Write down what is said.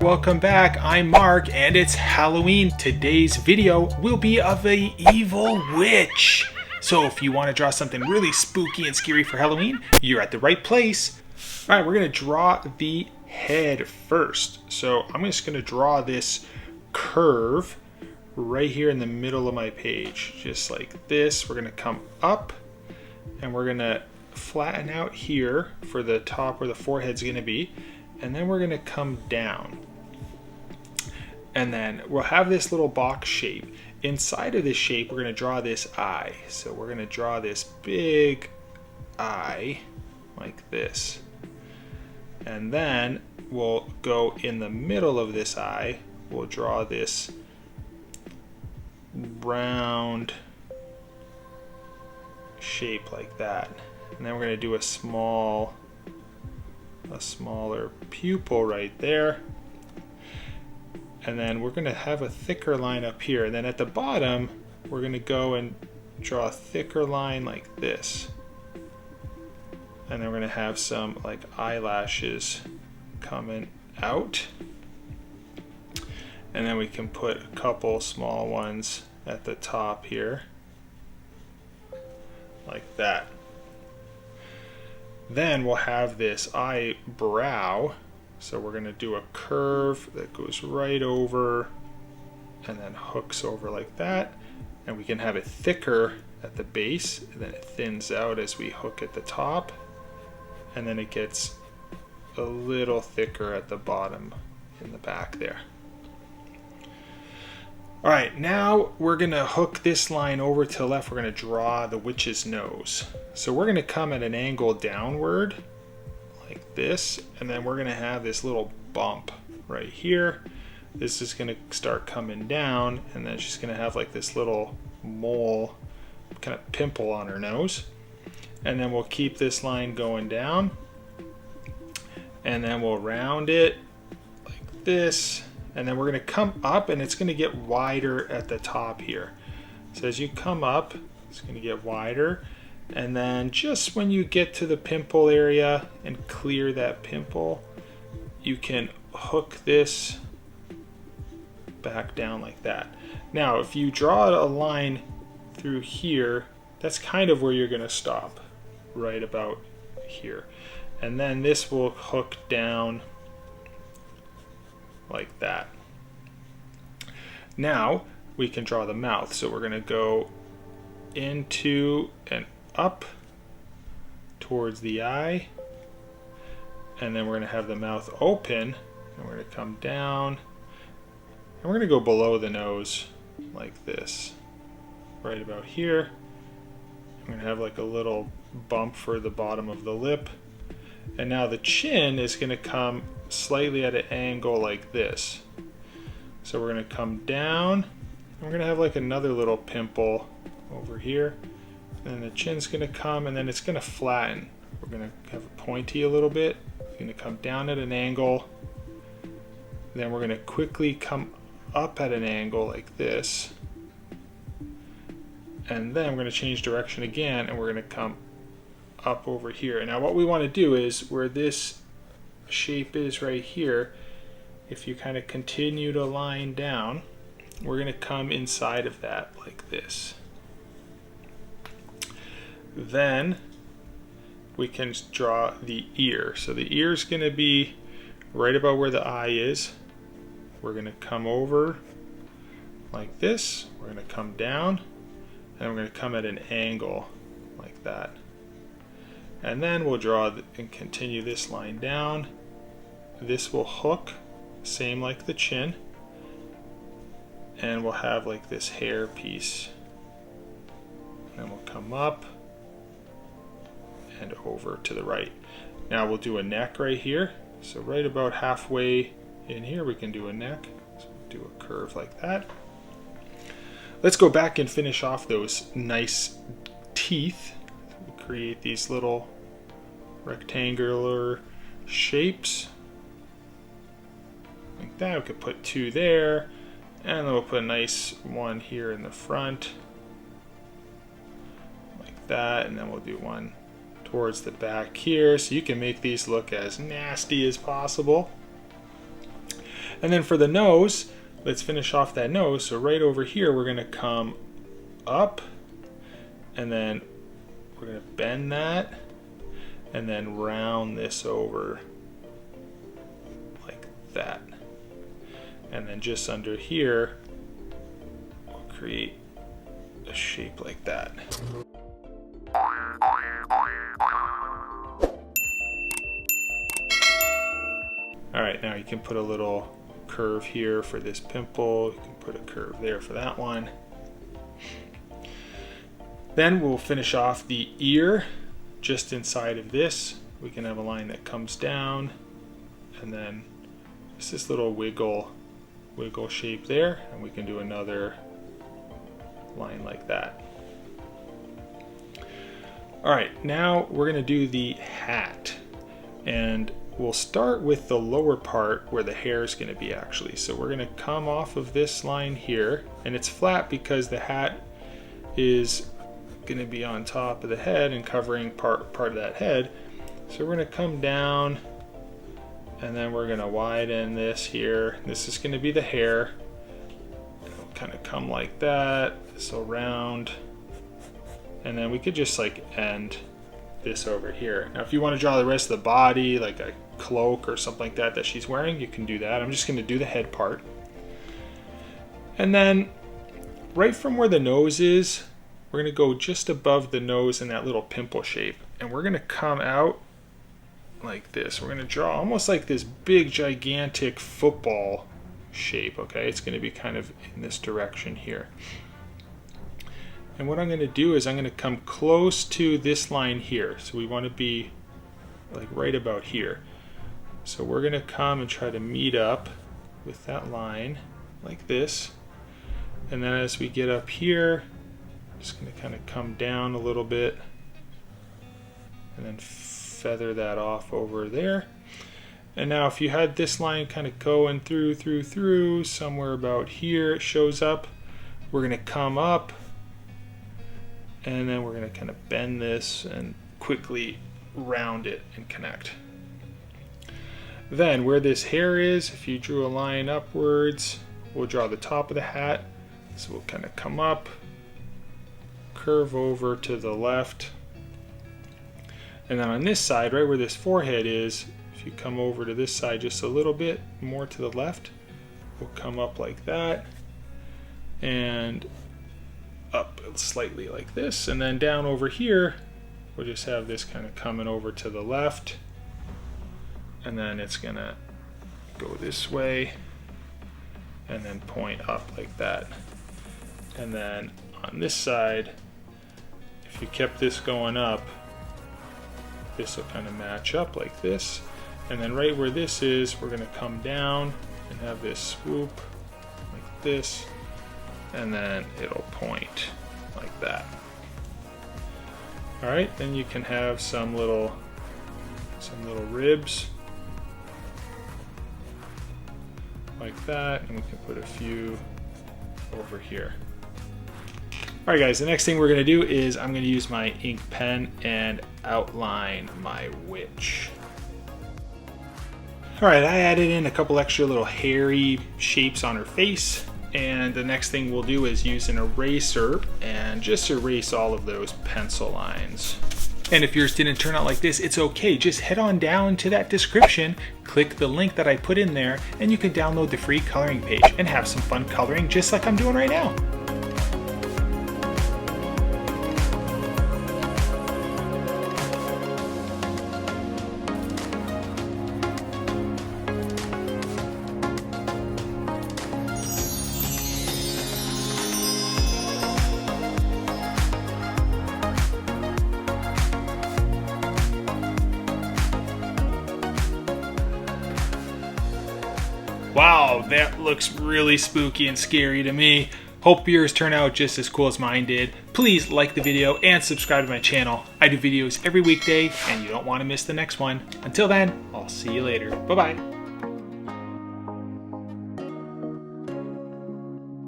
Welcome back, I'm Mark and it's Halloween. Today's video will be of a evil witch. So if you want to draw something really spooky and scary for Halloween, you're at the right place. Alright, we're going to draw the head first. So I'm just going to draw this curve right here in the middle of my page. Just like this. We're going to come up and we're going to flatten out here for the top where the forehead's going to be. And then we're going to come down. And then we'll have this little box shape. Inside of this shape, we're going to draw this eye. So we're going to draw this big eye like this. And then we'll go in the middle of this eye. We'll draw this round shape like that. And then we're going to do a smaller pupil right there. And then we're going to have a thicker line up here. And then at the bottom, we're going to go and draw a thicker line like this. And then we're going to have some like eyelashes coming out. And then we can put a couple small ones at the top here. Like that. Then we'll have this eyebrow. So we're going to do a curve that goes right over and then hooks over like that. And we can have it thicker at the base, and then it thins out as we hook at the top. And then it gets a little thicker at the bottom in the back there. All right, now we're going to hook this line over to the left. We're going to draw the witch's nose. So we're going to come at an angle downward like this, and then we're going to have this little bump right here. This is going to start coming down, and then she's going to have like this little mole kind of pimple on her nose. And then we'll keep this line going down, and then we'll round it like this. And then we're going to come up, and it's going to get wider at the top here. So as you come up, it's going to get wider. And then just when you get to the pimple area and clear that pimple, you can hook this back down like that. Now, if you draw a line through here, that's kind of where you're going to stop, right about here. And then this will hook down like that. Now we can draw the mouth. So we're going to go into and up towards the eye, and then we're going to have the mouth open, and we're going to come down, and we're going to go below the nose like this, right about here. I'm going to have like a little bump for the bottom of the lip, and now the chin is going to come slightly at an angle like this. So we're going to come down, and we're going to have like another little pimple over here. And the chin's going to come, and then it's going to flatten. We're going to have it pointy a little bit. It's going to come down at an angle. Then we're going to quickly come up at an angle like this. And then we're going to change direction again, and we're going to come up over here. Now what we want to do is where this shape is right here, if you kind of continue to line down, we're going to come inside of that like this. Then we can draw the ear. So the ear is going to be right about where the eye is. We're going to come over like this. We're going to come down, and we're going to come at an angle like that. And then we'll draw and continue this line down. This will hook, same like the chin. And we'll have like this hair piece. And we'll come up and over to the right. Now we'll do a neck right here. So right about halfway in here, we can do a neck. So we'll do a curve like that. Let's go back and finish off those nice teeth. We'll create these little rectangular shapes like that. We could put two there, and then we'll put a nice one here in the front like that, and then we'll do one towards the back here, so you can make these look as nasty as possible. And then for the nose, let's finish off that nose. So right over here, we're gonna come up, and then we're gonna bend that, and then round this over like that. And then just under here, we'll create a shape like that. All right, now you can put a little curve here for this pimple. You can put a curve there for that one. Then we'll finish off the ear just inside of this. We can have a line that comes down, and then just this little wiggle shape there, and we can do another line like that. All right, now we're gonna do the hat, and we'll start with the lower part where the hair is gonna be actually. So we're gonna come off of this line here, and it's flat because the hat is gonna be on top of the head and covering part of that head. So we're gonna come down, and then we're gonna widen this here. This is gonna be the hair. It'll kind of come like that, so round. And then we could just like end this over here. Now if you want to draw the rest of the body, like a cloak or something like that she's wearing, you can do that. I'm just gonna do the head part. And then right from where the nose is, we're gonna go just above the nose in that little pimple shape. And we're gonna come out like this. We're going to draw almost like this big gigantic football shape, okay? It's going to be kind of in this direction here. And what I'm going to do is I'm going to come close to this line here. So we want to be like right about here. So we're going to come and try to meet up with that line like this. And then as we get up here, I'm just going to kind of come down a little bit and then feather that off over there. And now if you had this line kind of going through somewhere about here, it shows up, we're going to come up, and then we're going to kind of bend this and quickly round it and connect. Then where this hair is, if you drew a line upwards, we'll draw the top of the hat. So we'll kind of come up, curve over to the left. And then on this side, right where this forehead is, if you come over to this side just a little bit more to the left, we'll come up like that and up slightly like this. And then down over here, we'll just have this kind of coming over to the left. And then it's gonna go this way and then point up like that. And then on this side, if you kept this going up, this will kind of match up like this. And then right where this is, we're going to come down and have this swoop like this, and then it'll point like that. All right, then you can have some little ribs like that, and we can put a few over here. All right guys, the next thing we're gonna do is I'm gonna use my ink pen and outline my witch. All right, I added in a couple extra little hairy shapes on her face, and the next thing we'll do is use an eraser and just erase all of those pencil lines. And if yours didn't turn out like this, it's okay. Just head on down to that description, click the link that I put in there, and you can download the free coloring page and have some fun coloring just like I'm doing right now. Wow, that looks really spooky and scary to me. Hope yours turn out just as cool as mine did. Please like the video and subscribe to my channel. I do videos every weekday and you don't want to miss the next one. Until then, I'll see you later. Bye-bye.